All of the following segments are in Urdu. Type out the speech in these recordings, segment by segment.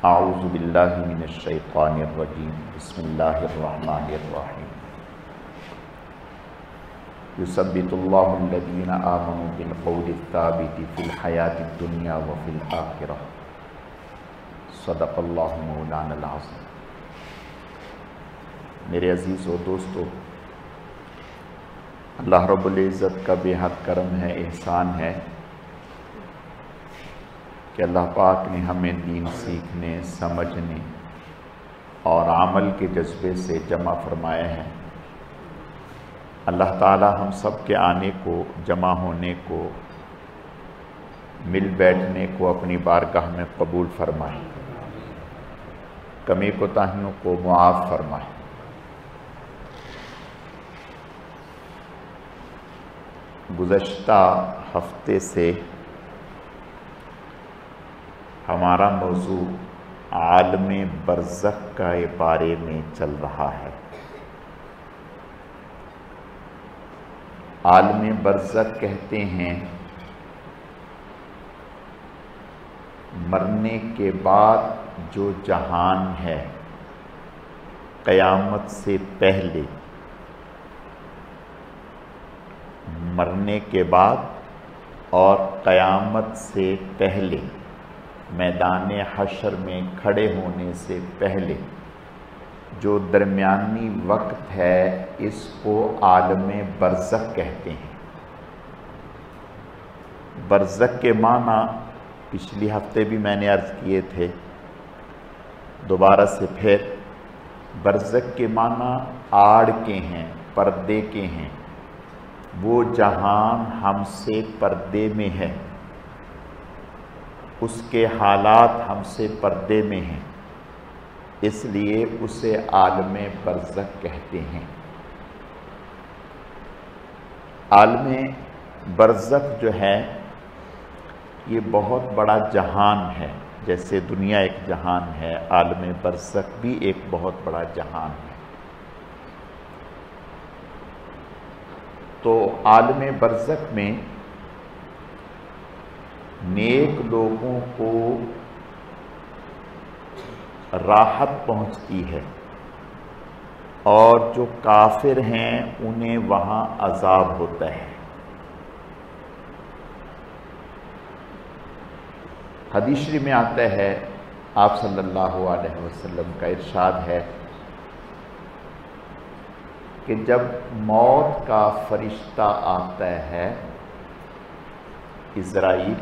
اعوذ باللہ من الشیطان الرجیم بسم اللہ الرحمن الرحیم یثبت اللہ الذین آمنوا بالقول الثابت فی الحیاۃ الدنیا وفی الآخرہ صدق اللہ مولانا العظیم۔ میرے عزیز و دوستو، اللہ رب العزت کا بے حد کرم ہے، احسان ہے کہ اللہ پاک نے ہمیں دین سیکھنے، سمجھنے اور عمل کے جذبے سے جمع فرمایا ہے۔ اللہ تعالی ہم سب کے آنے کو، جمع ہونے کو، مل بیٹھنے کو اپنی بارگاہ میں قبول فرمائے، کمی کوتاہیوں کو معاف فرمائے۔ گزشتہ ہفتے سے ہمارا موضوع عالم برزخ کا بارے میں چل رہا ہے۔ عالم برزخ کہتے ہیں مرنے کے بعد جو جہان ہے، قیامت سے پہلے، مرنے کے بعد اور قیامت سے پہلے، میدان حشر میں کھڑے ہونے سے پہلے جو درمیانی وقت ہے، اس کو عالم برزخ کہتے ہیں۔ برزخ کے معنی پچھلی ہفتے بھی میں نے عرض کیے تھے، دوبارہ سے پھر برزخ کے معنی آڑ کے ہیں، پردے کے ہیں، وہ جہان ہم سے پردے میں ہے، اس کے حالات ہم سے پردے میں ہیں، اس لیے اسے عالم برزخ کہتے ہیں۔ عالم برزخ جو ہے یہ بہت بڑا جہان ہے، جیسے دنیا ایک جہان ہے، عالم برزخ بھی ایک بہت بڑا جہان ہے۔ تو عالم برزخ میں نیک لوگوں کو راحت پہنچتی ہے اور جو کافر ہیں انہیں وہاں عذاب ہوتا ہے۔ حدیث شریف میں آتا ہے، آپ صلی اللہ علیہ وسلم کا ارشاد ہے کہ جب موت کا فرشتہ آتا ہے عزرائیل،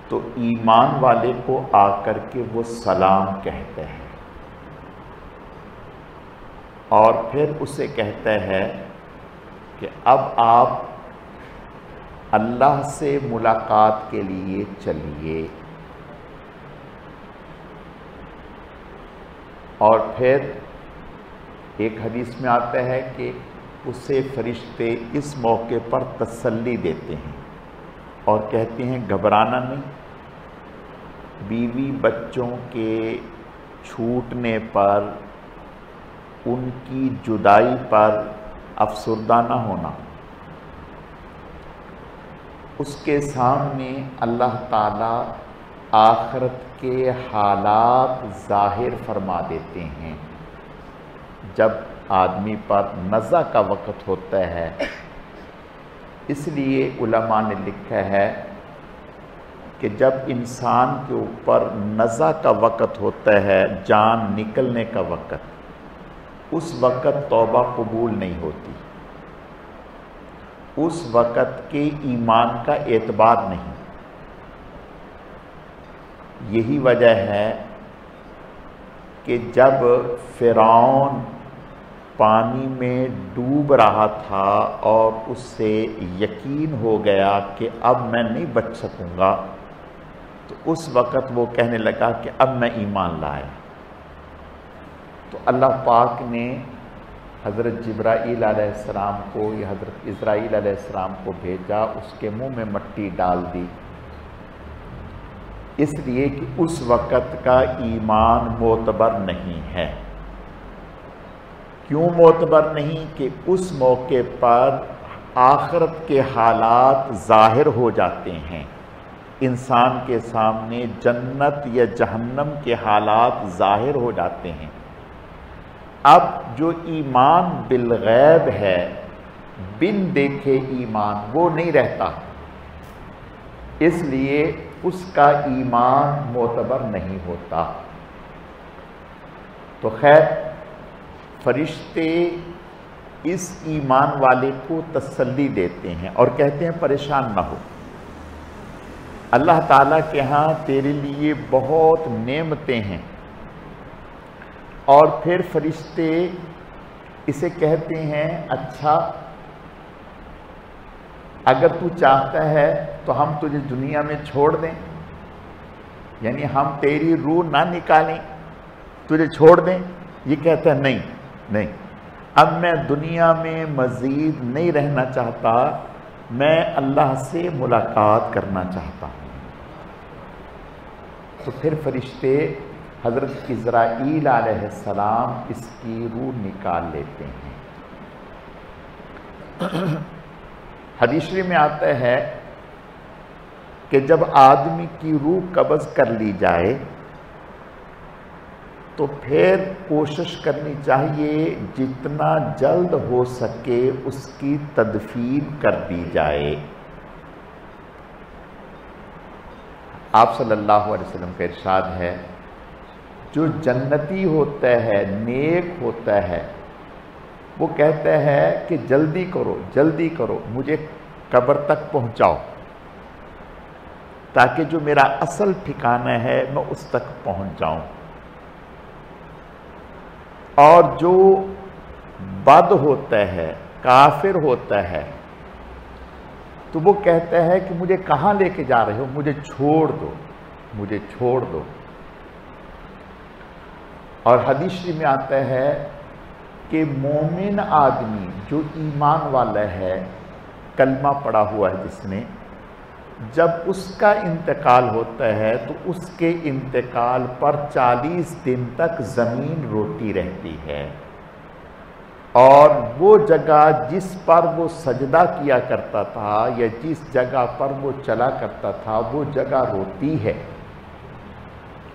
تو ایمان والے کو آ کر کے وہ سلام کہتا ہے اور پھر اسے کہتا ہے کہ اب آپ اللہ سے ملاقات کے لیے چلیے، اور پھر ایک حدیث میں آتا ہے کہ اسے فرشتے اس موقع پر تسلی دیتے ہیں اور کہتے ہیں گھبرانا نہیں، بیوی بچوں کے چھوٹنے پر، ان کی جدائی پر افسردہ نہ ہونا۔ اس کے سامنے اللہ تعالیٰ آخرت کے حالات ظاہر فرما دیتے ہیں۔ جب آدمی پر نزع کا وقت ہوتا ہے، اس لیے علماء نے لکھا ہے کہ جب انسان کے اوپر نزع کا وقت ہوتا ہے، جان نکلنے کا وقت، اس وقت توبہ قبول نہیں ہوتی، اس وقت کے ایمان کا اعتبار نہیں۔ یہی وجہ ہے کہ جب فرعون پانی میں ڈوب رہا تھا اور اس سے یقین ہو گیا کہ اب میں نہیں بچ سکوں گا، تو اس وقت وہ کہنے لگا کہ اب میں ایمان لایا۔ تو اللہ پاک نے حضرت جبرائیل علیہ السلام کو یا حضرت اسرائیل علیہ السلام کو بھیجا، اس کے منہ میں مٹی ڈال دی، اس لیے کہ اس وقت کا ایمان معتبر نہیں ہے۔ کیوں معتبر نہیں؟ کہ اس موقع پر آخرت کے حالات ظاہر ہو جاتے ہیں، انسان کے سامنے جنت یا جہنم کے حالات ظاہر ہو جاتے ہیں۔ اب جو ایمان بالغیب ہے، بن دیکھے ایمان، وہ نہیں رہتا، اس لیے اس کا ایمان معتبر نہیں ہوتا۔ تو خیر، فرشتے اس ایمان والے کو تسلی دیتے ہیں اور کہتے ہیں پریشان نہ ہو، اللہ تعالیٰ کے ہاں تیرے لیے بہت نعمتیں ہیں۔ اور پھر فرشتے اسے کہتے ہیں اچھا اگر تو چاہتا ہے تو ہم تجھے دنیا میں چھوڑ دیں، یعنی ہم تیری روح نہ نکالیں، تجھے چھوڑ دیں۔ یہ کہتا ہے نہیں نہیں، اب میں دنیا میں مزید نہیں رہنا چاہتا، میں اللہ سے ملاقات کرنا چاہتا ہوں۔ تو پھر فرشتے حضرت عزرائیل علیہ السلام اس کی روح نکال لیتے ہیں۔ حدیث شریف میں آتا ہے کہ جب آدمی کی روح قبض کر لی جائے تو پھر کوشش کرنی چاہیے جتنا جلد ہو سکے اس کی تدفین کر دی جائے۔ آپ صلی اللہ علیہ وسلم کا ارشاد ہے جو جنتی ہوتا ہے، نیک ہوتا ہے، وہ کہتا ہے کہ جلدی کرو جلدی کرو، مجھے قبر تک پہنچاؤ تاکہ جو میرا اصل ٹھکانہ ہے میں اس تک پہنچ جاؤں۔ اور جو بد ہوتا ہے، کافر ہوتا ہے، تو وہ کہتا ہے کہ مجھے کہاں لے کے جا رہے ہو، مجھے چھوڑ دو مجھے چھوڑ دو۔ اور حدیث شریف میں آتا ہے کہ مومن آدمی جو ایمان والا ہے، کلمہ پڑا ہوا ہے جس نے، جب اس کا انتقال ہوتا ہے تو اس کے انتقال پر 40 دن تک زمین روتی رہتی ہے، اور وہ جگہ جس پر وہ سجدہ کیا کرتا تھا یا جس جگہ پر وہ چلا کرتا تھا وہ جگہ روتی ہے،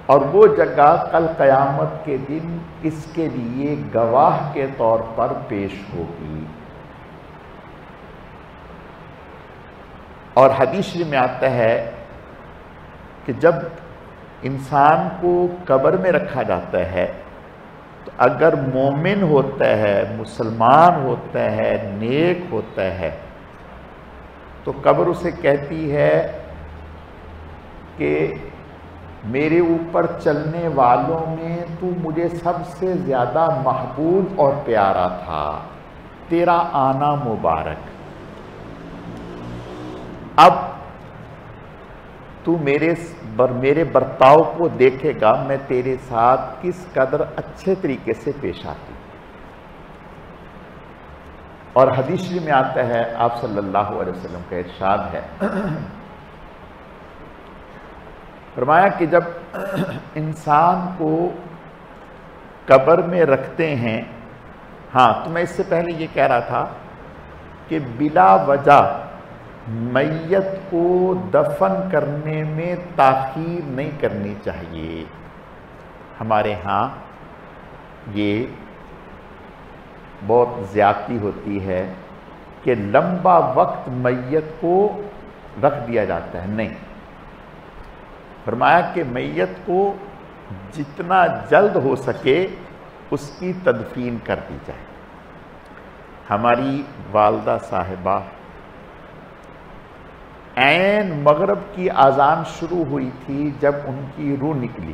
اور وہ جگہ کل قیامت کے دن اس کے لیے گواہ کے طور پر پیش ہوگی۔ اور حدیث شریف میں آتا ہے کہ جب انسان کو قبر میں رکھا جاتا ہے تو اگر مومن ہوتا ہے، مسلمان ہوتا ہے، نیک ہوتا ہے، تو قبر اسے کہتی ہے کہ میرے اوپر چلنے والوں میں تو مجھے سب سے زیادہ محبوب اور پیارا تھا، تیرا آنا مبارک۔ اب تو میرے برتاؤ کو دیکھے گا میں تیرے ساتھ کس قدر اچھے طریقے سے پیش آتی۔ اور حدیث شریف میں آتا ہے، آپ صلی اللہ علیہ وسلم کا ارشاد ہے، فرمایا کہ جب انسان کو قبر میں رکھتے ہیں، ہاں تو میں اس سے پہلے یہ کہہ رہا تھا کہ بلا وجہ میت کو دفن کرنے میں تاخیر نہیں کرنی چاہیے۔ ہمارے ہاں یہ بہت زیادتی ہوتی ہے کہ لمبا وقت میت کو رکھ دیا جاتا ہے، نہیں، فرمایا کہ میت کو جتنا جلد ہو سکے اس کی تدفین کر دی جائے۔ ہماری والدہ صاحبہ عین مغرب کی اذان شروع ہوئی تھی جب ان کی روح نکلی،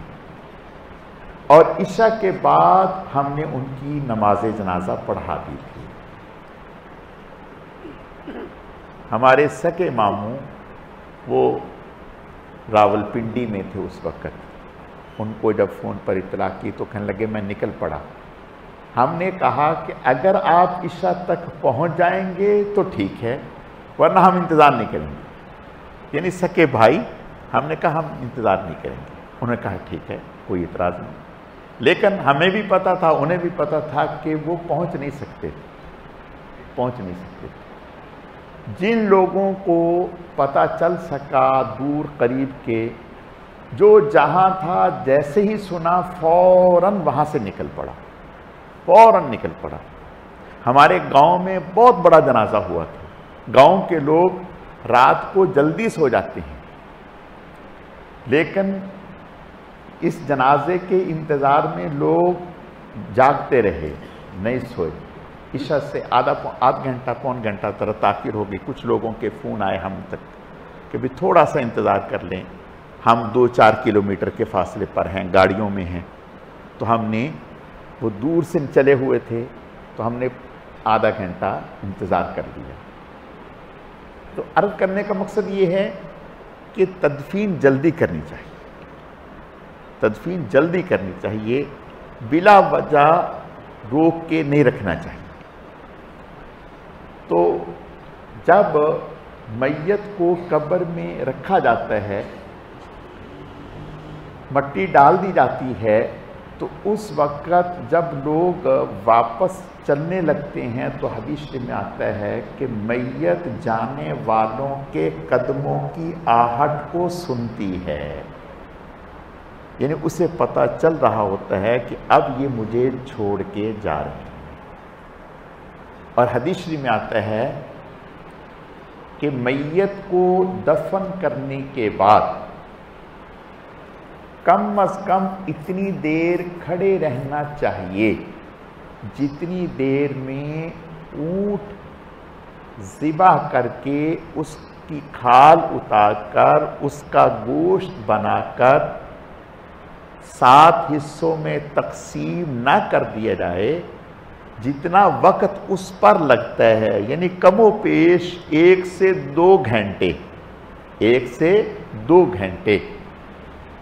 اور عشاء کے بعد ہم نے ان کی نماز جنازہ پڑھا دی تھی۔ ہمارے سکے ماموں وہ راولپنڈی میں تھے اس وقت، ان کو جب فون پر اطلاع کی تو کہنے لگے میں نکل پڑا۔ ہم نے کہا کہ اگر آپ عشاء تک پہنچ جائیں گے تو ٹھیک ہے، ورنہ ہم انتظار نہیں کریں گے، یعنی سکے بھائی۔ ہم نے کہا ہم انتظار نہیں کریں گے، انہوں نے کہا ٹھیک ہے، کوئی اعتراض نہیں۔ لیکن ہمیں بھی پتا تھا، انہیں بھی پتا تھا کہ وہ پہنچ نہیں سکتے۔ جن لوگوں کو پتہ چل سکا دور قریب کے، جو جہاں تھا جیسے ہی سنا فوراً وہاں سے نکل پڑا، فوراً نکل پڑا۔ ہمارے گاؤں میں بہت بڑا جنازہ ہوا تھا، گاؤں کے لوگ رات کو جلدی سو جاتے ہیں، لیکن اس جنازے کے انتظار میں لوگ جاگتے رہے، نہیں سوئے۔ عشاء سے آدھ گھنٹہ پون گھنٹہ تر تاخیر ہو گئی۔ کچھ لوگوں کے فون آئے ہم تک کہ بھی تھوڑا سا انتظار کر لیں، ہم 2-4 کلومیٹر کے فاصلے پر ہیں، گاڑیوں میں ہیں۔ تو ہم نے، وہ دور سے چلے ہوئے تھے، تو ہم نے آدھا گھنٹہ انتظار کر لیا۔ تو عرض کرنے کا مقصد یہ ہے کہ تدفین جلدی کرنی چاہیے، تدفین جلدی کرنی چاہیے، بلا وجہ روک کے نہیں رکھنا چاہیے۔ تو جب میت کو قبر میں رکھا جاتا ہے، مٹی ڈال دی جاتی ہے، تو اس وقت جب لوگ واپس چلنے لگتے ہیں تو حدیث شریف میں آتا ہے کہ میت جانے والوں کے قدموں کی آہٹ کو سنتی ہے، یعنی اسے پتہ چل رہا ہوتا ہے کہ اب یہ مجھے چھوڑ کے جا رہے ہیں۔ اور حدیث شریف میں آتا ہے کہ میت کو دفن کرنے کے بعد کم از کم اتنی دیر کھڑے رہنا چاہیے جتنی دیر میں اونٹ ذبح کر کے اس کی کھال اتار کر اس کا گوشت بنا کر 7 حصوں میں تقسیم نہ کر دیا جائے، جتنا وقت اس پر لگتا ہے، یعنی کم و پیش 1 سے 2 گھنٹے، 1 سے 2 گھنٹے،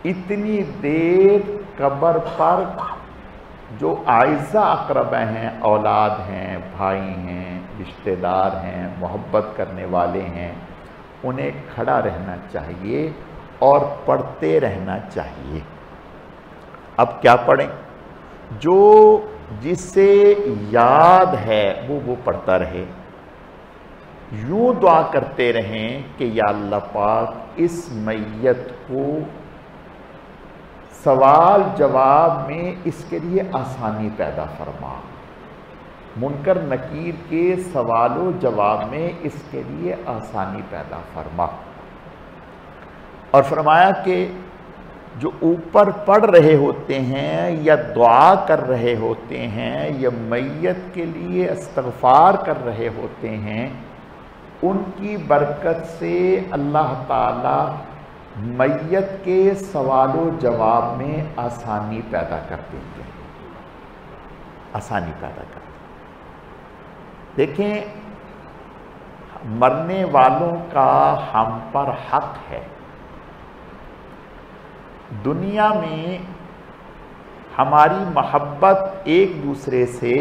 اتنی دیر قبر پر جو اعزاء اقربا ہیں، اولاد ہیں، بھائی ہیں، رشتہ دار ہیں، محبت کرنے والے ہیں، انہیں کھڑا رہنا چاہیے اور پڑھتے رہنا چاہیے۔ اب کیا پڑھیں؟ جو جسے یاد ہے وہ پڑھتا رہے، یوں دعا کرتے رہیں کہ یا اللہ پاک اس میت کو سوال جواب میں اس کے لیے آسانی پیدا فرما، منکر نکیر کے سوال و جواب میں اس کے لیے آسانی پیدا فرما۔ اور فرمایا کہ جو اوپر پڑھ رہے ہوتے ہیں یا دعا کر رہے ہوتے ہیں یا میت کے لیے استغفار کر رہے ہوتے ہیں، ان کی برکت سے اللہ تعالی میت کے سوال و جواب میں آسانی پیدا کر دیتے ہیں، آسانی پیدا کر دیتے ہیں۔ دیکھیں، مرنے والوں کا ہم پر حق ہے۔ دنیا میں ہماری محبت ایک دوسرے سے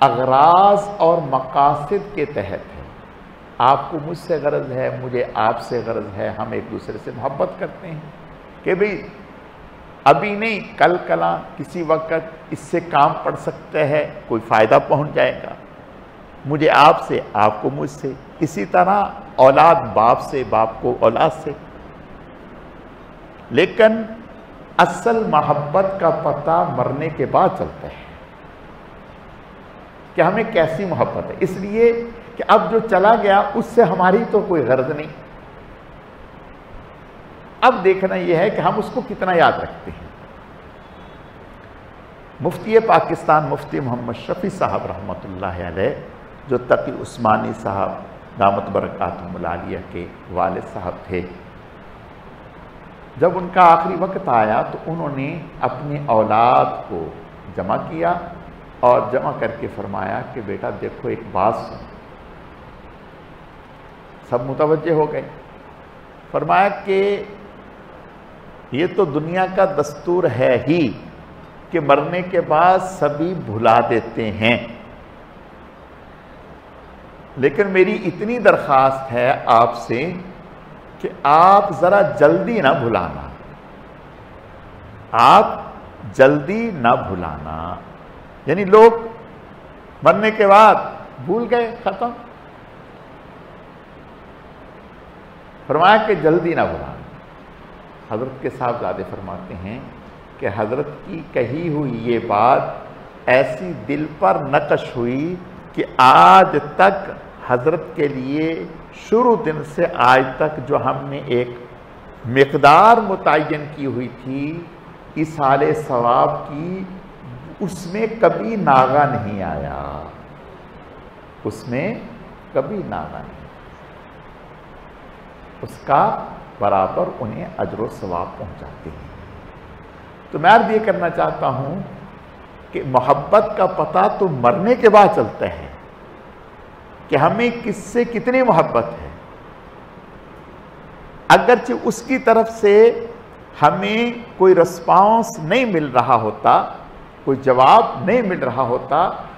اغراض اور مقاصد کے تحت ہے۔ آپ کو مجھ سے غرض ہے، مجھے آپ سے غرض ہے، ہم ایک دوسرے سے محبت کرتے ہیں کہ بھئی ابھی نہیں، کل کلاں کسی وقت اس سے کام پڑ سکتا ہے، کوئی فائدہ پہنچ جائے گا، مجھے آپ سے، آپ کو مجھ سے، اسی طرح اولاد باپ سے، باپ کو اولاد سے۔ لیکن اصل محبت کا پتہ مرنے کے بعد چلتا ہے کہ ہمیں کیسی محبت ہے، اس لیے کہ اب جو چلا گیا اس سے ہماری تو کوئی غرض نہیں، اب دیکھنا یہ ہے کہ ہم اس کو کتنا یاد رکھتے ہیں۔ مفتی پاکستان مفتی محمد شفیع صاحب رحمۃ اللہ علیہ، جو تقی عثمانی صاحب دامت برکاتہم العالیہ کے والد صاحب تھے، جب ان کا آخری وقت آیا تو انہوں نے اپنے اولاد کو جمع کیا اور جمع کر کے فرمایا کہ بیٹا دیکھو ایک بات سن۔ سب متوجہ ہو گئے۔ فرمایا کہ یہ تو دنیا کا دستور ہے ہی کہ مرنے کے بعد سبھی بھلا دیتے ہیں، لیکن میری اتنی درخواست ہے آپ سے کہ آپ ذرا جلدی نہ بھلانا، آپ جلدی نہ بھلانا، یعنی لوگ مرنے کے بعد بھول گئے، ختم، فرمایا کہ جلدی نہ بھلانا۔ حضرت کے صاحبزادے فرماتے ہیں کہ حضرت کی کہی ہوئی یہ بات ایسی دل پر نقش ہوئی کہ آج تک حضرت کے لیے شروع دن سے آج تک جو ہم نے ایک مقدار متعین کی ہوئی تھی ایصال ثواب کی، اس میں کبھی ناغہ نہیں آیا، اس میں کبھی ناغہ نہیں، اس کا برابر انہیں اجر و ثواب پہنچاتے ہیں۔ تو میں عرض یہ کرنا چاہتا ہوں کہ محبت کا پتہ تو مرنے کے بعد چلتا ہے کہ ہمیں کس سے کتنی محبت ہے۔ اگرچہ اس کی طرف سے ہمیں کوئی رسپانس نہیں مل رہا ہوتا، کوئی جواب نہیں مل رہا ہوتا،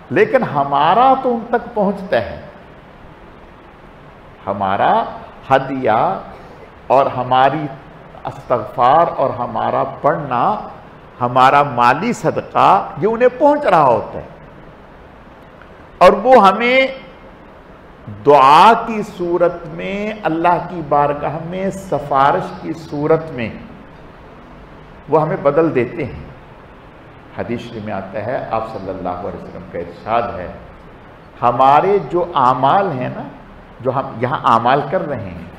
لیکن ہمارا تو ان تک پہنچتا ہے۔ ہمارا ہدیہ اور ہماری استغفار اور ہمارا پڑھنا، ہمارا مالی صدقہ، یہ انہیں پہنچ رہا ہوتا ہے، اور وہ ہمیں دعا کی صورت میں، اللہ کی بارگاہ میں سفارش کی صورت میں وہ ہمیں بدل دیتے ہیں۔ حدیث شریف میں آتا ہے، آپ صلی اللہ علیہ وسلم کا ارشاد ہے، ہمارے جو اعمال ہیں نا، جو ہم یہاں اعمال کر رہے ہیں،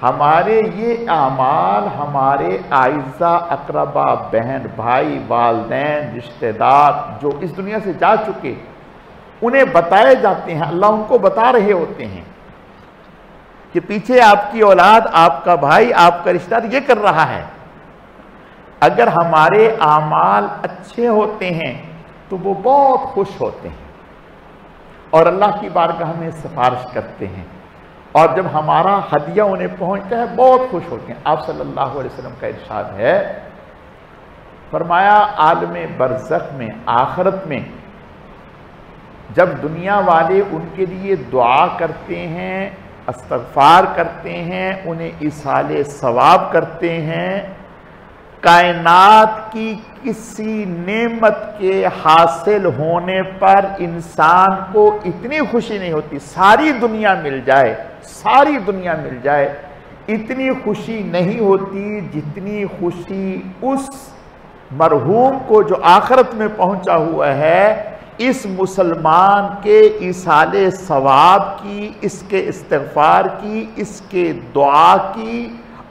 ہمارے یہ اعمال ہمارے اعزاء اقربا، بہن بھائی، والدین، رشتہ دار جو اس دنیا سے جا چکے، انہیں بتائے جاتے ہیں، اللہ ان کو بتا رہے ہوتے ہیں کہ پیچھے آپ کی اولاد، آپ کا بھائی، آپ کا رشتہ دار یہ کر رہا ہے۔ اگر ہمارے اعمال اچھے ہوتے ہیں تو وہ بہت خوش ہوتے ہیں اور اللہ کی بارگاہ میں سفارش کرتے ہیں، اور جب ہمارا ہدیہ انہیں پہنچتا ہے بہت خوش ہوتے ہیں۔ آپ صلی اللہ علیہ وسلم کا ارشاد ہے، فرمایا عالم برزخ میں، آخرت میں، جب دنیا والے ان کے لیے دعا کرتے ہیں، استغفار کرتے ہیں، انہیں ایصال ثواب کرتے ہیں، کائنات کی کسی نعمت کے حاصل ہونے پر انسان کو اتنی خوشی نہیں ہوتی، ساری دنیا مل جائے، ساری دنیا مل جائے، اتنی خوشی نہیں ہوتی جتنی خوشی اس مرحوم کو جو آخرت میں پہنچا ہوا ہے، اس مسلمان کے ایصال ثواب کی، اس کے استغفار کی، اس کے دعا کی،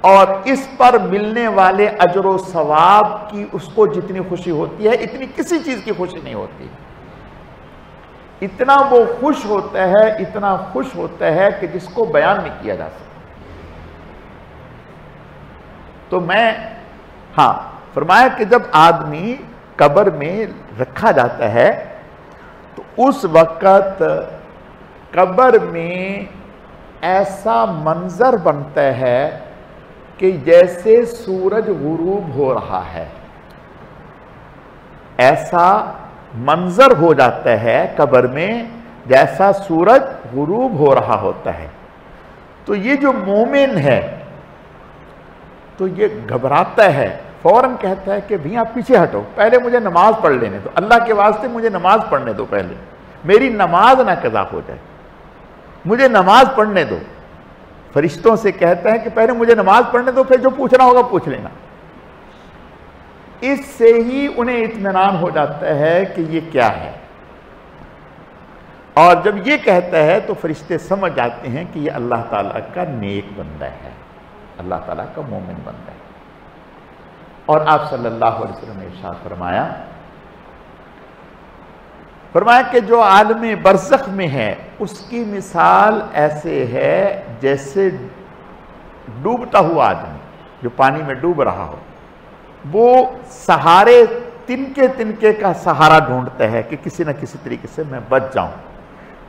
اور اس پر ملنے والے اجر و ثواب کی اس کو جتنی خوشی ہوتی ہے، اتنی کسی چیز کی خوشی نہیں ہوتی۔ اتنا وہ خوش ہوتا ہے، اتنا خوش ہوتا ہے کہ جس کو بیان نہیں کیا جا سکتا۔ تو فرمایا کہ جب آدمی قبر میں رکھا جاتا ہے تو اس وقت قبر میں ایسا منظر بنتا ہے کہ جیسے سورج غروب ہو رہا ہے، ایسا منظر ہو جاتا ہے قبر میں جیسا سورج غروب ہو رہا ہوتا ہے۔ تو یہ جو مومن ہے تو یہ گھبراتا ہے، فوراً کہتا ہے کہ بھئی آپ پیچھے ہٹو، پہلے مجھے نماز پڑھ لینے دو، اللہ کے واسطے مجھے نماز پڑھنے دو، پہلے میری نماز نہ قضا ہو جائے، مجھے نماز پڑھنے دو۔ فرشتوں سے کہتا ہے کہ پہلے مجھے نماز پڑھنے دو، پھر جو پوچھنا ہوگا پوچھ لینا۔ اس سے ہی انہیں اطمینان ہو جاتا ہے کہ یہ کیا ہے، اور جب یہ کہتا ہے تو فرشتے سمجھ جاتے ہیں کہ یہ اللہ تعالیٰ کا نیک بندہ ہے، اللہ تعالیٰ کا مومن بندہ ہے۔ اور آپ صلی اللہ علیہ وسلم نے ارشاد فرمایا کہ جو عالم برزخ میں ہے اس کی مثال ایسے ہے جیسے ڈوبتا ہوا آدمی جو پانی میں ڈوب رہا ہو، وہ سہارے تنکے تنکے کا سہارا ڈھونڈتا ہے کہ کسی نہ کسی طریقے سے میں بچ جاؤں۔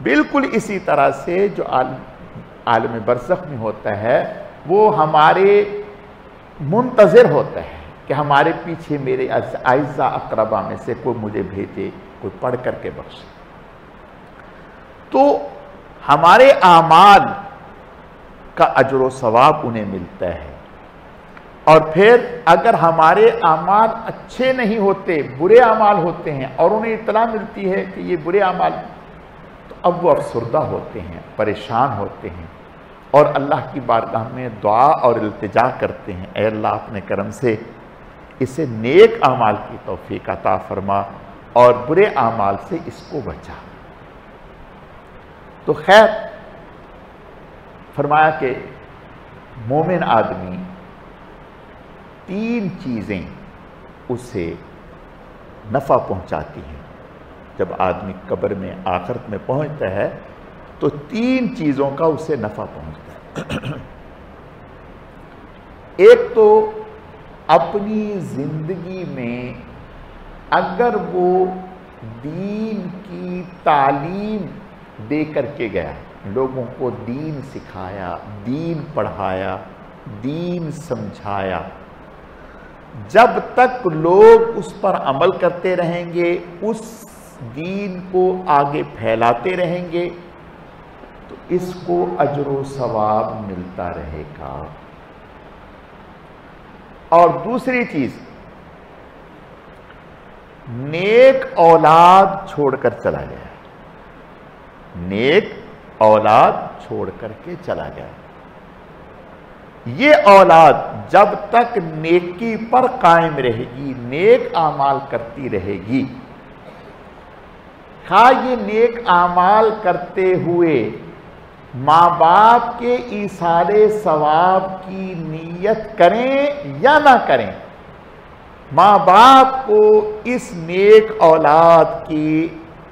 بالکل اسی طرح سے جو عالم برزخ میں ہوتا ہے وہ ہمارے منتظر ہوتا ہے کہ ہمارے پیچھے میرے اعزاء اقربا میں سے کوئی مجھے بھیجے، کوئی پڑھ کر کے بخشے۔ تو ہمارے اعمال کا اجر و ثواب انہیں ملتا ہے، اور پھر اگر ہمارے اعمال اچھے نہیں ہوتے، برے اعمال ہوتے ہیں اور انہیں اطلاع ملتی ہے کہ یہ برے اعمال، تو اب وہ افسردہ ہوتے ہیں، پریشان ہوتے ہیں، اور اللہ کی بارگاہ میں دعا اور التجا کرتے ہیں، اے اللہ اپنے کرم سے اسے نیک اعمال کی توفیق عطا فرما اور برے اعمال سے اس کو بچا۔ تو خیر فرمایا کہ مومن آدمی 3 چیزیں اسے نفع پہنچاتی ہیں۔ جب آدمی قبر میں آخرت میں پہنچتا ہے تو 3 چیزوں کا اسے نفع پہنچتا ہے۔ ایک تو اپنی زندگی میں اگر وہ دین کی تعلیم دے کر کے گیا، لوگوں کو دین سکھایا، دین پڑھایا، دین سمجھایا، جب تک لوگ اس پر عمل کرتے رہیں گے، اس دین کو آگے پھیلاتے رہیں گے، تو اس کو اجر و ثواب ملتا رہے گا۔ اور دوسری چیز، نیک اولاد چھوڑ کر چلا گیا، نیک اولاد چھوڑ کر کے چلا گیا۔ یہ اولاد جب تک نیکی پر قائم رہے گی، نیک اعمال کرتی رہے گی، خواہ یہ نیک اعمال کرتے ہوئے ماں باپ کے ایصال ثواب کی نیت کریں یا نہ کریں، ماں باپ کو اس نیک اولاد کی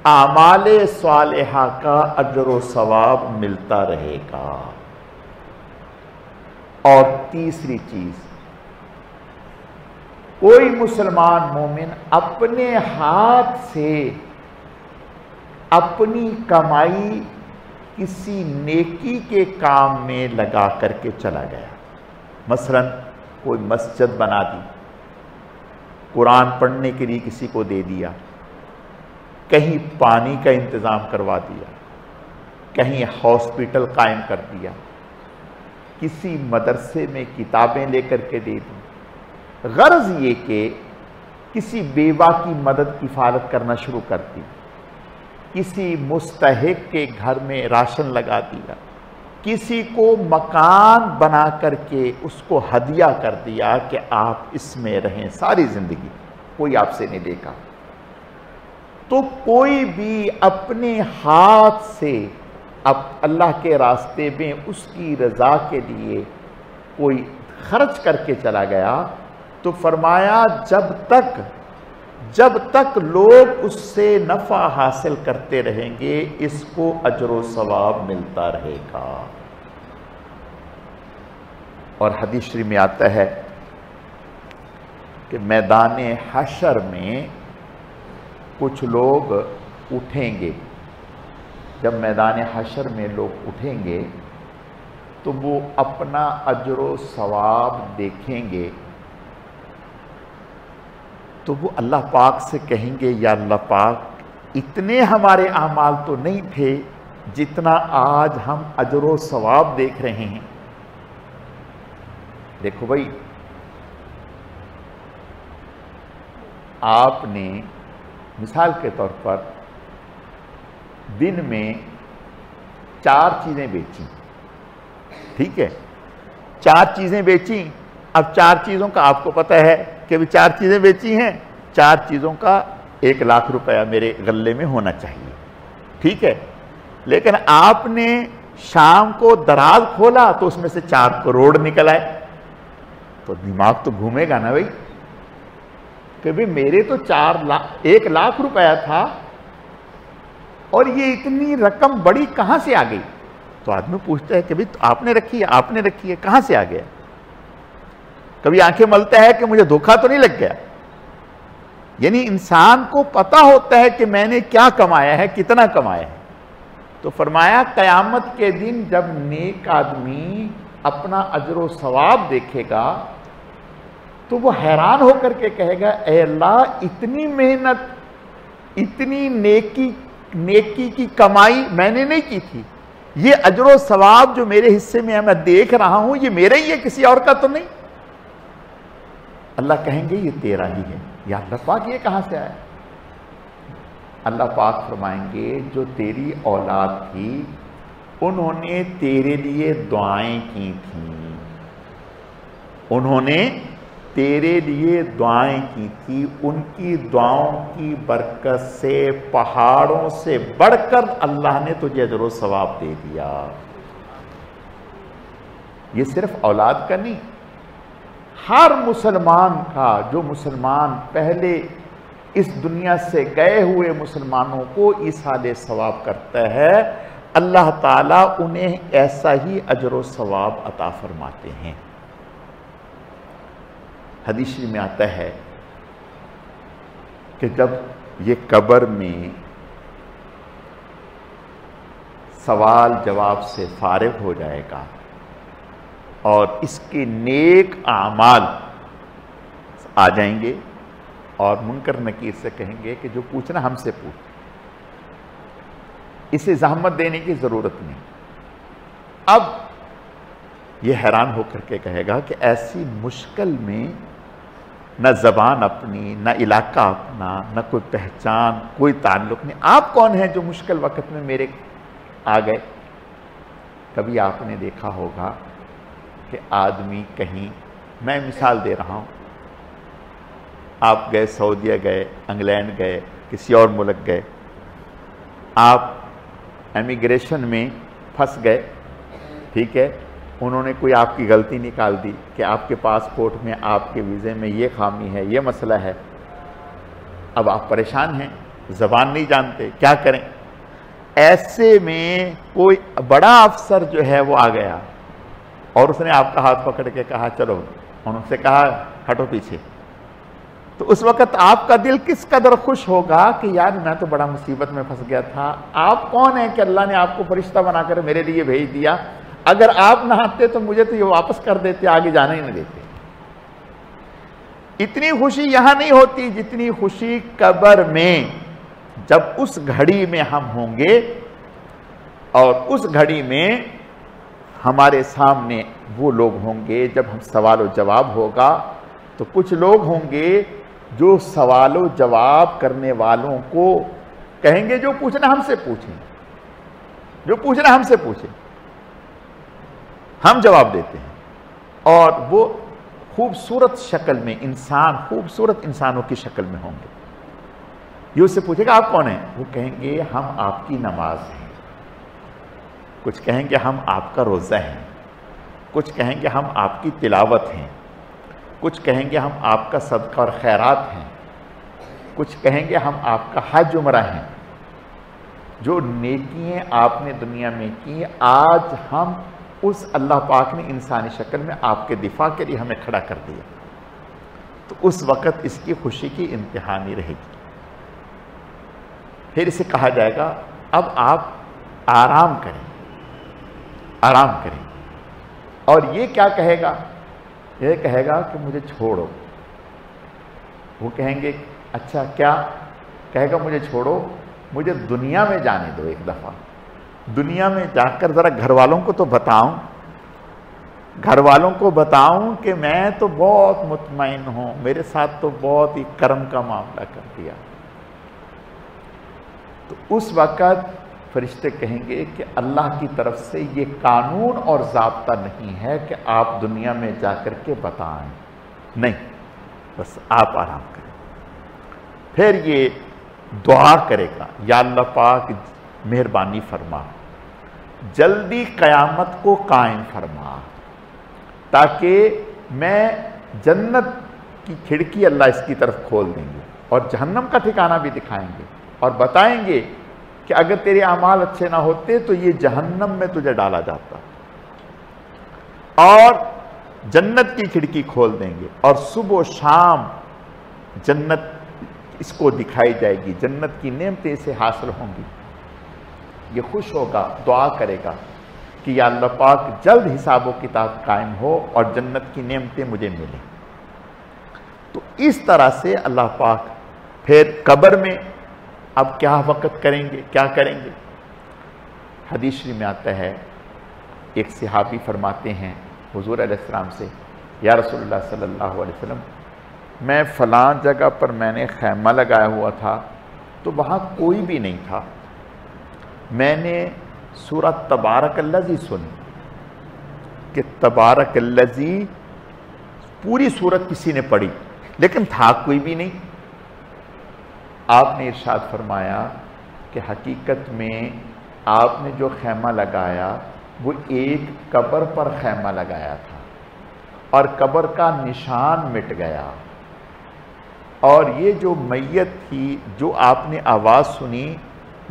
اعمال صالحہ کا اجر و ثواب ملتا رہے گا۔ اور تیسری چیز، کوئی مسلمان مومن اپنے ہاتھ سے اپنی کمائی کسی نیکی کے کام میں لگا کر کے چلا گیا، مثلا کوئی مسجد بنا دی، قرآن پڑھنے کے لیے کسی کو دے دیا، کہیں پانی کا انتظام کروا دیا، کہیں ہاسپٹل قائم کر دیا، کسی مدرسے میں کتابیں لے کر کے دے دی، غرض یہ کہ کسی بیوہ کی مدد کفالت کرنا شروع کر دی، کسی مستحق کے گھر میں راشن لگا دیا، کسی کو مکان بنا کر کے اس کو ہدیہ کر دیا کہ آپ اس میں رہیں ساری زندگی، کوئی آپ سے نہیں دیکھا، تو کوئی بھی اپنے ہاتھ سے اب اللہ کے راستے میں اس کی رضا کے لیے کوئی خرچ کر کے چلا گیا، تو فرمایا جب تک لوگ اس سے نفع حاصل کرتے رہیں گے، اس کو اجر و ثواب ملتا رہے گا۔ اور حدیث شریف میں آتا ہے کہ میدان حشر میں کچھ لوگ اٹھیں گے، جب میدان حشر میں لوگ اٹھیں گے تو وہ اپنا اجر و ثواب دیکھیں گے، تو وہ اللہ پاک سے کہیں گے یا اللہ پاک اتنے ہمارے اعمال تو نہیں تھے جتنا آج ہم اجر و ثواب دیکھ رہے ہیں۔ دیکھو بھائی، آپ نے مثال کے طور پر دن میں 4 چیزیں بیچیں، ٹھیک ہے، 4 چیزیں بیچیں، اب 4 چیزوں کا آپ کو پتہ ہے کہ بھی 4 چیزیں بیچی ہیں، 4 چیزوں کا 1 لاکھ روپیہ میرے غلے میں ہونا چاہیے، ٹھیک ہے، لیکن آپ نے شام کو دراز کھولا تو اس میں سے 4 کروڑ نکل آئے، تو دماغ تو گھومے گا نا بھائی کہ بھی میرے تو 1 لاکھ روپیہ تھا اور یہ اتنی رقم بڑی کہاں سے آ گئی؟ تو آدمی پوچھتا ہے کہ بھی آپ نے رکھی ہے کہاں سے آ گیا؟ کبھی آنکھیں ملتا ہے کہ مجھے دھوکہ تو نہیں لگ گیا؟ یعنی انسان کو پتا ہوتا ہے کہ میں نے کیا کمایا ہے، کتنا کمایا ہے۔ تو فرمایا قیامت کے دن جب نیک آدمی اپنا اجر و ثواب دیکھے گا تو وہ حیران ہو کر کے کہے گا، اے اللہ اتنی محنت، اتنی نیکی کی کمائی میں نے نہیں کی تھی، یہ اجر و ثواب جو میرے حصے میں ہے میں دیکھ رہا ہوں، یہ میرا ہی ہے، کسی اور کا تو نہیں۔ اللہ کہیں گے یہ تیرا ہی ہے۔ یا اللہ پاک یہ کہاں سے آیا؟ اللہ پاک فرمائیں گے جو تیری اولاد تھی انہوں نے تیرے لیے دعائیں کی تھیں، انہوں نے تیرے لیے دعائیں کی تھی، ان کی دعاؤں کی برکت سے پہاڑوں سے بڑھ کر اللہ نے تجھے اجر و ثواب دے دیا۔ یہ صرف اولاد کا نہیں، ہر مسلمان کا، جو مسلمان پہلے اس دنیا سے گئے ہوئے مسلمانوں کو ایصال ثواب کرتا ہے، اللہ تعالیٰ انہیں ایسا ہی اجر و ثواب عطا فرماتے ہیں۔ حدیث میں آتا ہے کہ جب یہ قبر میں سوال جواب سے فارغ ہو جائے گا اور اس کے نیک اعمال آ جائیں گے اور منکر نکیر سے کہیں گے کہ جو پوچھنا ہم سے پوچھ، اسے زحمت دینے کی ضرورت نہیں۔ اب یہ حیران ہو کر کے کہے گا کہ ایسی مشکل میں نہ زبان اپنی، نہ علاقہ اپنا، نہ کوئی پہچان، کوئی تعلق نہیں، آپ کون ہیں جو مشکل وقت میں میرے آ گئے؟ کبھی آپ نے دیکھا ہوگا کہ آدمی کہیں، میں مثال دے رہا ہوں، آپ گئے سعودیہ گئے، انگلینڈ گئے، کسی اور ملک گئے، آپ امیگریشن میں پھنس گئے، ٹھیک ہے، انہوں نے کوئی آپ کی غلطی نکال دی کہ آپ کے پاسپورٹ میں، آپ کے ویزے میں یہ خامی ہے، یہ مسئلہ ہے، اب آپ پریشان ہیں، زبان نہیں جانتے، کیا کریں؟ ایسے میں کوئی بڑا افسر جو ہے وہ آ گیا اور اس نے آپ کا ہاتھ پکڑ کے کہا چلو، انہوں سے کہا ہٹو پیچھے، تو اس وقت آپ کا دل کس قدر خوش ہوگا کہ یار میں تو بڑا مصیبت میں پھنس گیا تھا، آپ کون ہیں کہ اللہ نے آپ کو فرشتہ بنا کر میرے لیے بھیج دیا، اگر آپ نہ آتے تو مجھے تو یہ واپس کر دیتے، آگے جانے ہی نہ دیتے۔ اتنی خوشی یہاں نہیں ہوتی جتنی خوشی قبر میں، جب اس گھڑی میں ہم ہوں گے اور اس گھڑی میں ہمارے سامنے وہ لوگ ہوں گے، جب ہم سوال و جواب ہوگا تو کچھ لوگ ہوں گے جو سوال و جواب کرنے والوں کو کہیں گے جو پوچھنا ہم سے پوچھیں، جو پوچھنا ہم سے پوچھیں، ہم جواب دیتے ہیں، اور وہ خوبصورت شکل میں انسان، خوبصورت انسانوں کی شکل میں ہوں گے۔ یہ اس سے پوچھے گا آپ کون ہیں؟ وہ کہیں گے ہم آپ کی نماز ہیں، کچھ کہیں گے ہم آپ کا روزہ ہیں، کچھ کہیں گے ہم آپ کی تلاوت ہیں، کچھ کہیں گے ہم آپ کا صدقہ اور خیرات ہیں، کچھ کہیں گے ہم آپ کا حج عمرہ ہیں، جو نیکیاں آپ نے دنیا میں کی، آج ہم اس اللہ پاک نے انسانی شکل میں آپ کے دفاع کے لیے ہمیں کھڑا کر دیا، تو اس وقت اس کی خوشی کی انتہا نہیں رہے گی۔ پھر اسے کہا جائے گا اب آپ آرام کریں، آرام کریں، اور یہ کیا کہے گا؟ یہ کہے گا کہ مجھے چھوڑو۔ وہ کہیں گے اچھا کیا؟ کہے گا مجھے چھوڑو، مجھے دنیا میں جانے دو، ایک دفعہ دنیا میں جا کر ذرا گھر والوں کو تو بتاؤں، گھر والوں کو بتاؤں کہ میں تو بہت مطمئن ہوں، میرے ساتھ تو بہت ہی کرم کا معاملہ کر دیا۔ تو اس وقت فرشتے کہیں گے کہ اللہ کی طرف سے یہ قانون اور ضابطہ نہیں ہے کہ آپ دنیا میں جا کر کے بتائیں، نہیں، بس آپ آرام کریں۔ پھر یہ دعا کرے گا، یا اللہ پاک مہربانی فرما، جلدی قیامت کو قائم فرما، تاکہ میں جنت کی کھڑکی اللہ اس کی طرف کھول دیں گے اور جہنم کا ٹھکانہ بھی دکھائیں گے اور بتائیں گے کہ اگر تیرے اعمال اچھے نہ ہوتے تو یہ جہنم میں تجھے ڈالا جاتا، اور جنت کی کھڑکی کھول دیں گے اور صبح و شام جنت اس کو دکھائی جائے گی، جنت کی نعمتیں اسے حاصل ہوں گی۔ یہ خوش ہوگا، دعا کرے گا کہ یا اللہ پاک جلد حساب و کتاب قائم ہو اور جنت کی نعمتیں مجھے ملیں۔ تو اس طرح سے اللہ پاک پھر قبر میں اب کیا وقت کریں گے، کیا کریں گے؟ حدیث میں آتا ہے، ایک صحابی فرماتے ہیں حضور علیہ السلام سے، یا رسول اللہ صلی اللہ علیہ وسلم، میں فلاں جگہ پر میں نے خیمہ لگایا ہوا تھا تو وہاں کوئی بھی نہیں تھا، میں نے سورہ تبارک الذی سن کہ تبارک الذی پوری سورت کسی نے پڑھی لیکن تھا کوئی بھی نہیں. آپ نے ارشاد فرمایا کہ حقیقت میں آپ نے جو خیمہ لگایا وہ ایک قبر پر خیمہ لگایا تھا اور قبر کا نشان مٹ گیا. اور یہ جو میت تھی جو آپ نے آواز سنی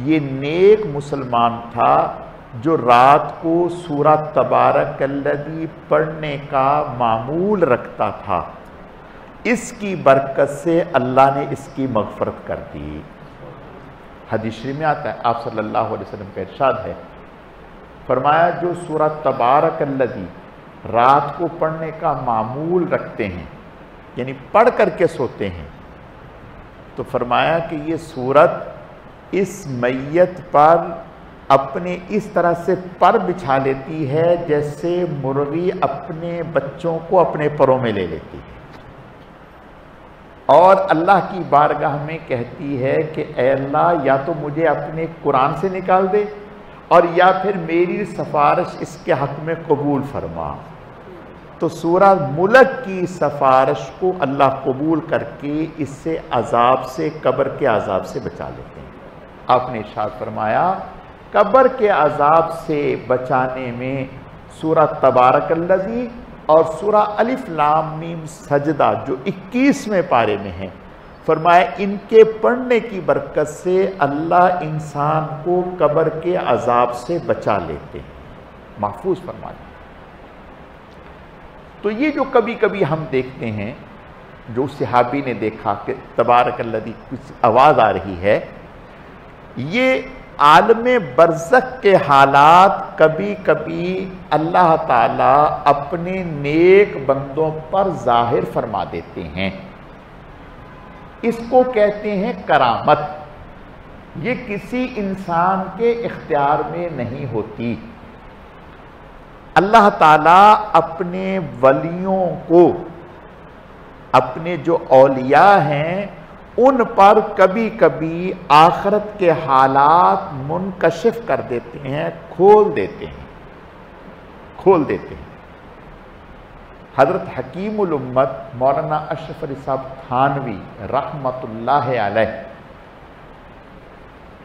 یہ نیک مسلمان تھا جو رات کو سورہ تبارک الذی پڑھنے کا معمول رکھتا تھا. اس کی برکت سے اللہ نے اس کی مغفرت کر دی. حدیث شریف میں آتا ہے آپ صلی اللہ علیہ وسلم کا ارشاد ہے فرمایا جو سورہ تبارک الذی رات کو پڑھنے کا معمول رکھتے ہیں یعنی پڑھ کر کے سوتے ہیں تو فرمایا کہ یہ سورت اس میت پر اپنے اس طرح سے پر بچھا لیتی ہے جیسے مرغی اپنے بچوں کو اپنے پروں میں لے لیتی ہے اور اللہ کی بارگاہ میں کہتی ہے کہ اے اللہ یا تو مجھے اپنے قرآن سے نکال دے اور یا پھر میری سفارش اس کے حق میں قبول فرما. تو سورہ ملک کی سفارش کو اللہ قبول کر کے اس سے عذاب سے قبر کے عذاب سے بچا لیتے ہیں. آپ نے ارشاد فرمایا قبر کے عذاب سے بچانے میں سورہ تبارک الذی اور سورہ الف لام میم سجدہ جو 21ویں پارے میں ہیں فرمایا ان کے پڑھنے کی برکت سے اللہ انسان کو قبر کے عذاب سے بچا لیتے ہیں, محفوظ فرما دیتے. تو یہ جو کبھی کبھی ہم دیکھتے ہیں جو صحابی نے دیکھا کہ تبارک الذی کچھ آواز آ رہی ہے, یہ عالم برزخ کے حالات کبھی کبھی اللہ تعالیٰ اپنے نیک بندوں پر ظاہر فرما دیتے ہیں. اس کو کہتے ہیں کرامت. یہ کسی انسان کے اختیار میں نہیں ہوتی. اللہ تعالیٰ اپنے ولیوں کو اپنے جو اولیاء ہیں ان پر کبھی کبھی آخرت کے حالات منکشف کر دیتے ہیں, کھول دیتے ہیں. حضرت حکیم الامت مولانا اشرف علی صاحب تھانوی رحمت اللہ علیہ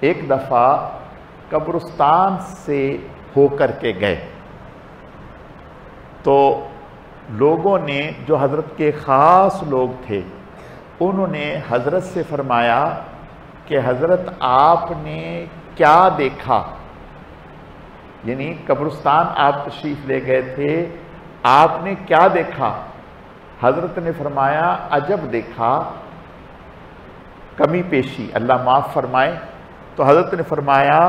ایک دفعہ قبرستان سے ہو کر کے گئے تو لوگوں نے جو حضرت کے خاص لوگ تھے انہوں نے حضرت سے فرمایا کہ حضرت آپ نے کیا دیکھا, یعنی قبرستان آپ تشریف لے گئے تھے, آپ نے کیا دیکھا؟ حضرت نے فرمایا عجب دیکھا, کمی پیشی اللہ معاف فرمائے. تو حضرت نے فرمایا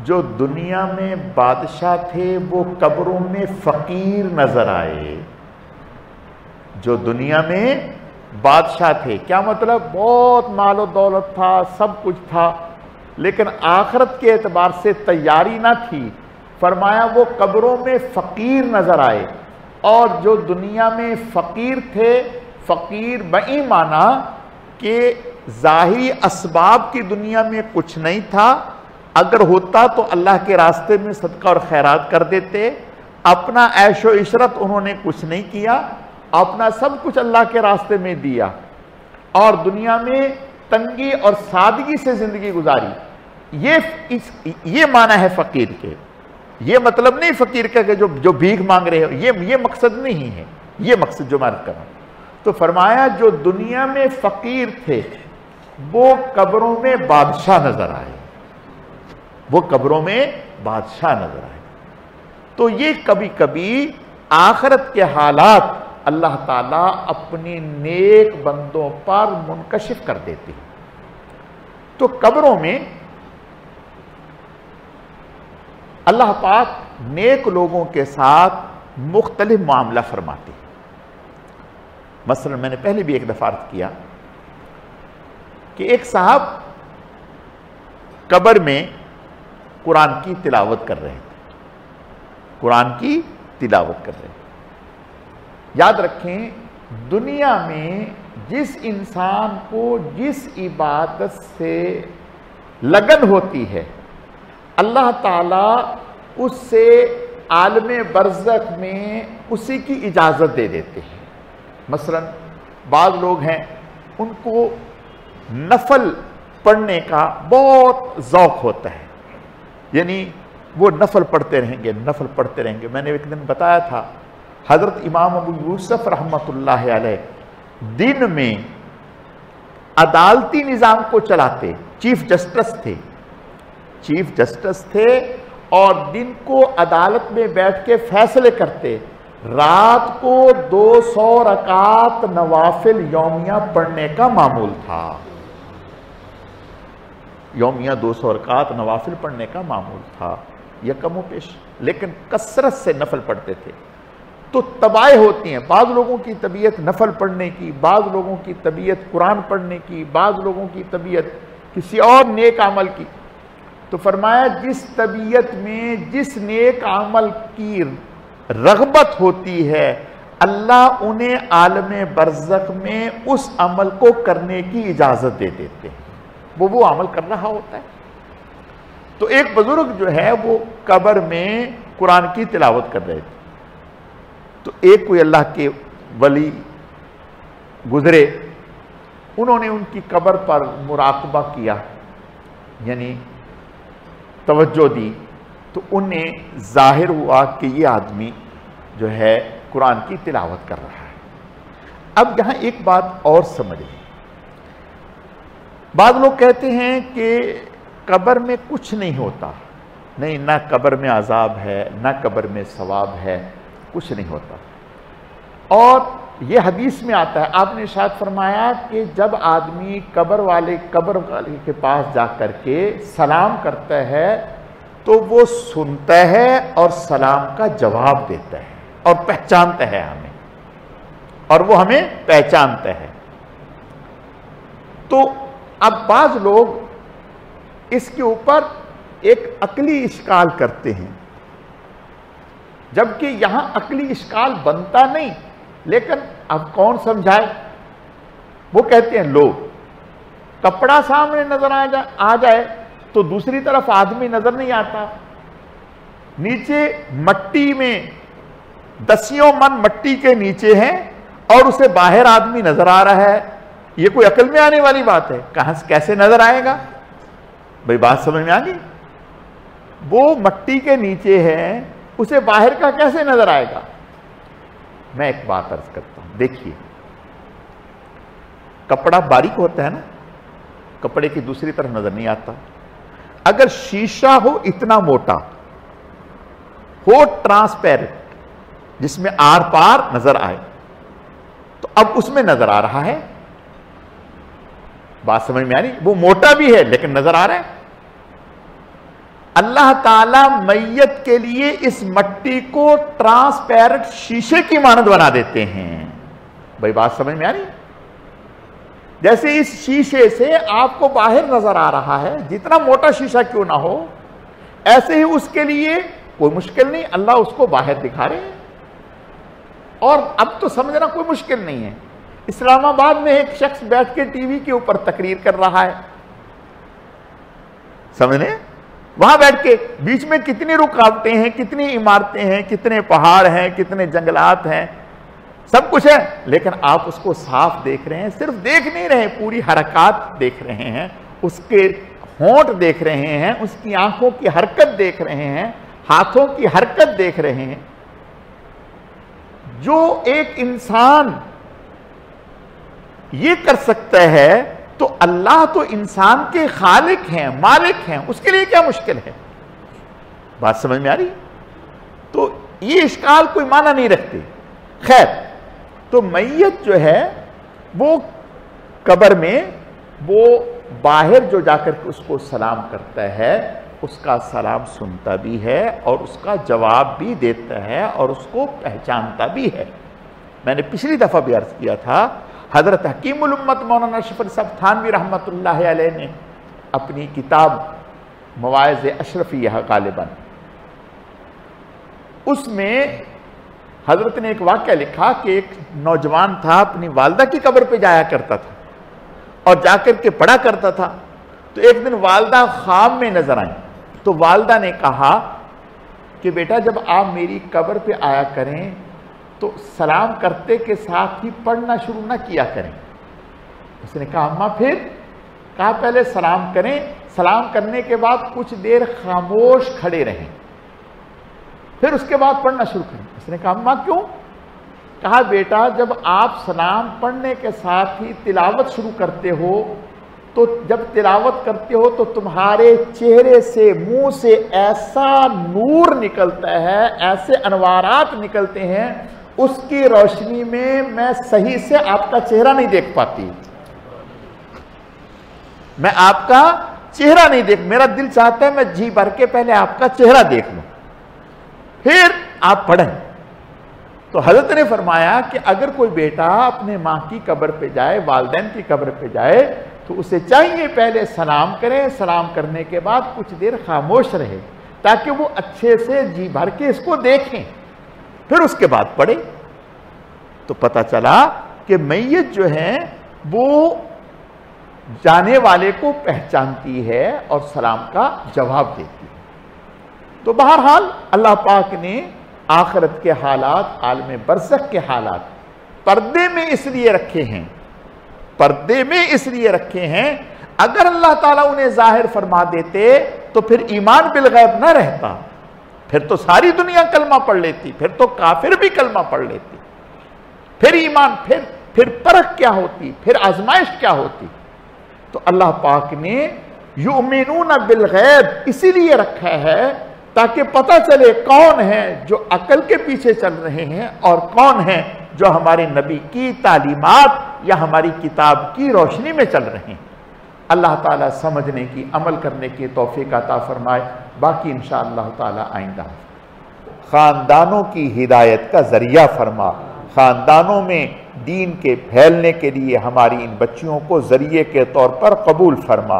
جو دنیا میں بادشاہ تھے وہ قبروں میں فقیر نظر آئے. جو دنیا میں بادشاہ تھے کیا مطلب بہت مال و دولت تھا, سب کچھ تھا, لیکن آخرت کے اعتبار سے تیاری نہ تھی. فرمایا وہ قبروں میں فقیر نظر آئے. اور جو دنیا میں فقیر تھے, فقیر بئی معنی کہ ظاہری اسباب کی دنیا میں کچھ نہیں تھا, اگر ہوتا تو اللہ کے راستے میں صدقہ اور خیرات کر دیتے. اپنا عیش و عشرت انہوں نے کچھ نہیں کیا, اپنا سب کچھ اللہ کے راستے میں دیا اور دنیا میں تنگی اور سادگی سے زندگی گزاری. یہ معنی ہے فقیر کے. یہ مطلب نہیں فقیر کا کہ جو بھیک مانگ رہے ہو, یہ مقصد نہیں ہے. یہ مقصد جو میں عرض کر رہا ہوں. تو فرمایا جو دنیا میں فقیر تھے وہ قبروں میں بادشاہ نظر آئے, وہ قبروں میں بادشاہ نظر آئے. تو یہ کبھی کبھی آخرت کے حالات اللہ تعالیٰ اپنے نیک بندوں پر منکشف کر دیتے ہیں. تو قبروں میں اللہ پاک نیک لوگوں کے ساتھ مختلف معاملہ فرماتے ہیں. مثلا میں نے پہلے بھی ایک دفعہ عرض کیا کہ ایک صاحب قبر میں قرآن کی تلاوت کر رہے تھے, قرآن کی تلاوت کر رہے تھے. یاد رکھیں دنیا میں جس انسان کو جس عبادت سے لگن ہوتی ہے اللہ تعالیٰ اس سے عالم برزخ میں اسی کی اجازت دے دیتے ہیں۔ مثلا بعض لوگ ہیں ان کو نفل پڑھنے کا بہت ذوق ہوتا ہے، یعنی وہ نفل پڑھتے رہیں گے، نفل پڑھتے رہیں گے۔ میں نے ایک دن بتایا تھا حضرت امام ابو یوسف رحمۃ اللہ علیہ دن میں عدالتی نظام کو چلاتے، چیف جسٹس تھے اور دن کو عدالت میں بیٹھ کے فیصلے کرتے، رات کو 200 رکعت نوافل یومیہ پڑھنے کا معمول تھا، یومیہ 200 رکعت نوافل پڑھنے کا معمول تھا، یہ کم و بیش، لیکن کثرت سے نفل پڑھتے تھے۔ تو تباہیں ہوتی ہیں، بعض لوگوں کی طبیعت نفل پڑھنے کی، بعض لوگوں کی طبیعت قرآن پڑھنے کی، بعض لوگوں کی طبیعت کسی اور نیک عمل کی۔ تو فرمایا جس طبیعت میں جس نیک عمل کی رغبت ہوتی ہے اللہ انہیں عالم برزخ میں اس عمل کو کرنے کی اجازت دے دیتے ہیں، وہ عمل کر رہا ہوتا ہے۔ تو ایک بزرگ جو ہے وہ قبر میں قرآن کی تلاوت کر رہے تھے، تو ایک کوئی اللہ کے ولی گزرے، انہوں نے ان کی قبر پر مراقبہ کیا، یعنی توجہ دی، تو انہیں ظاہر ہوا کہ یہ آدمی جو ہے قرآن کی تلاوت کر رہا ہے۔ اب یہاں ایک بات اور سمجھیں، بعض لوگ کہتے ہیں کہ قبر میں کچھ نہیں ہوتا، نہیں، نہ قبر میں عذاب ہے نہ قبر میں ثواب ہے، کچھ نہیں ہوتا۔ اور یہ حدیث میں آتا ہے، آپ نے ارشاد فرمایا کہ جب آدمی قبر والے کے پاس جا کر کے سلام کرتا ہے تو وہ سنتا ہے اور سلام کا جواب دیتا ہے اور پہچانتا ہے ہمیں، اور وہ ہمیں پہچانتا ہے۔ تو اب بعض لوگ اس کے اوپر ایک عقلی اشکال کرتے ہیں، جبکہ یہاں عقلی اشکال بنتا نہیں، لیکن اب کون سمجھائے؟ وہ کہتے ہیں لو کپڑا سامنے نظر آ جائے تو دوسری طرف آدمی نظر نہیں آتا، نیچے مٹی میں 10 من مٹی کے نیچے ہیں اور اسے باہر آدمی نظر آ رہا ہے، یہ کوئی عقل میں آنے والی بات ہے؟ کیسے نظر آئے گا؟ بھئی بات سمجھ میں آ گئی؟ وہ مٹی کے نیچے ہے، اسے باہر کا کیسے نظر آئے گا؟ میں ایک بات عرض کرتا ہوں، دیکھیے کپڑا باریک ہوتا ہے نا، کپڑے کی دوسری طرف نظر نہیں آتا۔ اگر شیشہ ہو اتنا موٹا ہو، ٹرانسپیرنٹ، جس میں آر پار نظر آئے، تو اب اس میں نظر آ رہا ہے، بات سمجھ میں آ رہی؟ وہ موٹا بھی ہے لیکن نظر آ رہا ہے۔ اللہ تعالیٰ میت کے لیے اس مٹی کو ٹرانسپیرنٹ شیشے کی مانند بنا دیتے ہیں، بھائی بات سمجھ میں آ رہی؟ جیسے اس شیشے سے آپ کو باہر نظر آ رہا ہے، جتنا موٹا شیشہ کیوں نہ ہو، ایسے ہی اس کے لیے کوئی مشکل نہیں، اللہ اس کو باہر دکھا رہے ہیں، اور اب تو سمجھنا کوئی مشکل نہیں ہے۔ اسلام آباد میں ایک شخص بیٹھ کے ٹی وی کے اوپر تقریر کر رہا ہے، سمجھنے؟ وہاں بیٹھ کے بیچ میں کتنی رکاوٹیں ہیں، کتنی عمارتیں ہیں، کتنے پہاڑ ہیں، کتنے جنگلات ہیں، سب کچھ ہے، لیکن آپ اس کو صاف دیکھ رہے ہیں، صرف دیکھ نہیں رہے، پوری حرکات دیکھ رہے ہیں، اس کے ہونٹ دیکھ رہے ہیں، اس کی آنکھوں کی حرکت دیکھ رہے ہیں، ہاتھوں کی حرکت دیکھ رہے ہیں۔ جو ایک انسان یہ کر سکتا ہے تو اللہ تو انسان کے خالق ہیں، مالک ہیں، اس کے لیے کیا مشکل ہے؟ بات سمجھ میں آ رہی؟ تو یہ اشکال کوئی معنی نہیں رکھتے۔ خیر، تو میت جو ہے وہ قبر میں وہ باہر جو جا کر اس کو سلام کرتا ہے، اس کا سلام سنتا بھی ہے اور اس کا جواب بھی دیتا ہے اور اس کو پہچانتا بھی ہے۔ میں نے پچھلی دفعہ بھی عرض کیا تھا، حضرت حکیم الامت مولانا اشرف علی صاحب تھانوی رحمۃ اللہ علیہ نے اپنی کتاب مواعظ اشرفیہ غالباً، اس میں حضرت نے ایک واقعہ لکھا کہ ایک نوجوان تھا، اپنی والدہ کی قبر پہ جایا کرتا تھا اور جا کر کے پڑھا کرتا تھا۔ تو ایک دن والدہ خواب میں نظر آئیں، تو والدہ نے کہا کہ بیٹا جب آپ میری قبر پہ آیا کریں تو سلام کرتے کے ساتھ ہی پڑھنا شروع نہ کیا کریں۔ اس نے کہا اماں پھر؟ کہا پہلے سلام کریں، سلام کرنے کے بعد کچھ دیر خاموش کھڑے رہیں، پھر اس کے بعد پڑھنا شروع کریں۔ اس نے کہا اماں کیوں؟ کہا بیٹا جب آپ سلام پڑھنے کے ساتھ ہی تلاوت شروع کرتے ہو تو جب تلاوت کرتے ہو تو تمہارے چہرے سے، منہ سے ایسا نور نکلتا ہے، ایسے انوارات نکلتے ہیں، اس کی روشنی میں صحیح سے آپ کا چہرہ نہیں دیکھ پاتی، میں آپ کا چہرہ نہیں دیکھ، میرا دل چاہتا ہے میں جی بھر کے پہلے آپ کا چہرہ دیکھ لوں پھر آپ پڑھیں۔ تو حضرت نے فرمایا کہ اگر کوئی بیٹا اپنے ماں کی قبر پہ جائے، والدین کی قبر پہ جائے تو اسے چاہیے پہلے سلام کرے، سلام کرنے کے بعد کچھ دیر خاموش رہے تاکہ وہ اچھے سے جی بھر کے اس کو دیکھیں، پھر اس کے بعد پڑھے۔ تو پتہ چلا کہ میت جو ہے وہ جانے والے کو پہچانتی ہے اور سلام کا جواب دیتی ہے۔ تو بہرحال اللہ پاک نے آخرت کے حالات، عالم برزخ کے حالات پردے میں اس لیے رکھے ہیں، پردے میں اس لیے رکھے ہیں، اگر اللہ تعالیٰ انہیں ظاہر فرما دیتے تو پھر ایمان بالغیب نہ رہتا، پھر تو ساری دنیا کلمہ پڑھ لیتی، پھر تو کافر بھی کلمہ پڑھ لیتی، پھر ایمان، پھر پرکھ کیا ہوتی، پھر آزمائش کیا ہوتی۔ تو اللہ پاک نے یؤمنون بالغیب اسی لیے رکھا ہے تاکہ پتہ چلے کون ہیں جو عقل کے پیچھے چل رہے ہیں اور کون ہیں جو ہمارے نبی کی تعلیمات یا ہماری کتاب کی روشنی میں چل رہے ہیں۔ اللہ تعالیٰ سمجھنے کی، عمل کرنے کی توفیق عطا فرمائے۔ باقی انشاءاللہ تعالیٰ آئندہ خاندانوں کی ہدایت کا ذریعہ فرما، خاندانوں میں دین کے پھیلنے کے لیے ہماری ان بچیوں کو ذریعے کے طور پر قبول فرما۔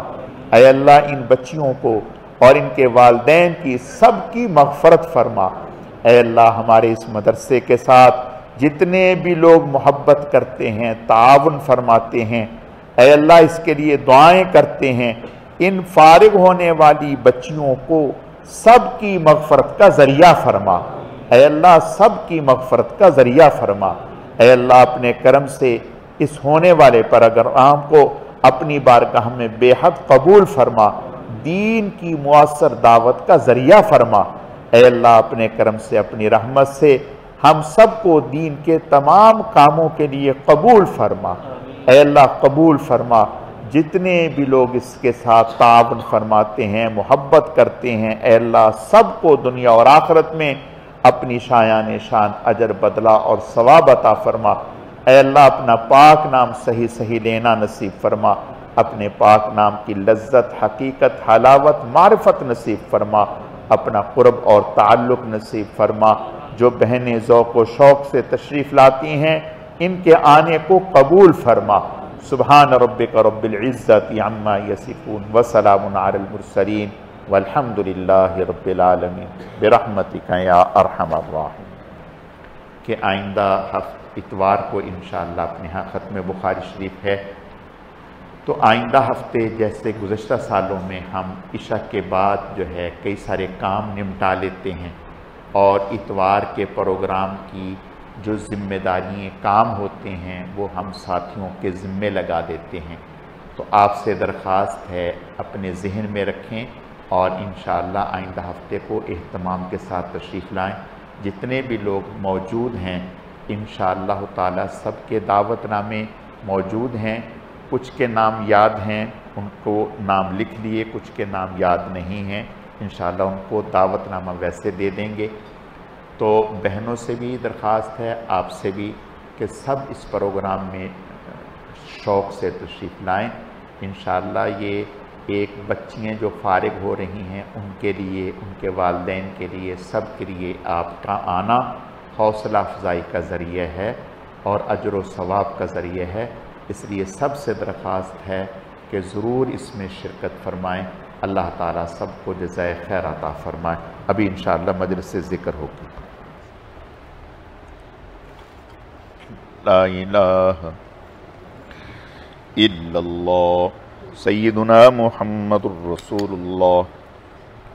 اے اللہ ان بچیوں کو اور ان کے والدین کی سب کی مغفرت فرما۔ اے اللہ ہمارے اس مدرسے کے ساتھ جتنے بھی لوگ محبت کرتے ہیں، تعاون فرماتے ہیں، اے اللہ اس کے لیے دعائیں کرتے ہیں، ان فارغ ہونے والی بچیوں کو سب کی مغفرت کا ذریعہ فرما۔ اے اللہ سب کی مغفرت کا ذریعہ فرما۔ اے اللہ اپنے کرم سے اس ہونے والے پروگرام کو اپنی بارگاہ میں بے حد قبول فرما، دین کی مؤثر دعوت کا ذریعہ فرما۔ اے اللہ اپنے کرم سے، اپنی رحمت سے ہم سب کو دین کے تمام کاموں کے لیے قبول فرما۔ اے اللہ قبول فرما، جتنے بھی لوگ اس کے ساتھ تعاون فرماتے ہیں، محبت کرتے ہیں، اے اللہ سب کو دنیا اور آخرت میں اپنی شایان شان اجر بدلہ اور ثواب عطا فرما۔ اے اللہ اپنا پاک نام صحیح صحیح لینا نصیب فرما، اپنے پاک نام کی لذت، حقیقت، حلاوت، معرفت نصیب فرما، اپنا قرب اور تعلق نصیب فرما۔ جو بہنیں ذوق و شوق سے تشریف لاتی ہیں ان کے آنے کو قبول فرما۔ سبحان ربک رب العزت عما یصفون وسلام علی المرسلین والحمد للہ رب العالمین برحمتک یا ارحم الراحمین۔ کہ آئندہ اتوار کو انشاءاللہ اپنے ہاں ختم بخاری شریف ہے، تو آئندہ ہفتے جیسے گزشتہ سالوں میں ہم عشاء کے بعد جو ہے کئی سارے کام نمٹا لیتے ہیں اور اتوار کے پروگرام کی جو ذمہ داری کام ہوتے ہیں وہ ہم ساتھیوں کے ذمے لگا دیتے ہیں۔ تو آپ سے درخواست ہے اپنے ذہن میں رکھیں اور انشاءاللہ آئندہ ہفتے کو اہتمام کے ساتھ تشریف لائیں۔ جتنے بھی لوگ موجود ہیں انشاءاللہ تعالی سب کے دعوت نامے موجود ہیں، کچھ کے نام یاد ہیں ان کو نام لکھ لیے، کچھ کے نام یاد نہیں ہیں، انشاءاللہ ان کو دعوت نامہ ویسے دے دیں گے۔ تو بہنوں سے بھی درخواست ہے، آپ سے بھی، کہ سب اس پروگرام میں شوق سے تشریف لائیں۔ انشاءاللہ یہ ایک بچیاں جو فارغ ہو رہی ہیں ان کے لیے، ان کے والدین کے لیے، سب کے لیے آپ کا آنا حوصلہ افزائی کا ذریعہ ہے اور اجر و ثواب کا ذریعہ ہے۔ اس لیے سب سے درخواست ہے کہ ضرور اس میں شرکت فرمائیں۔ اللہ تعالیٰ سب کو جزائے خیر عطا فرمائے۔ ابھی انشاءاللہ مجلس سے ذکر ہوگی۔ لا الہ الا اللہ سیدنا محمد الرسول اللہ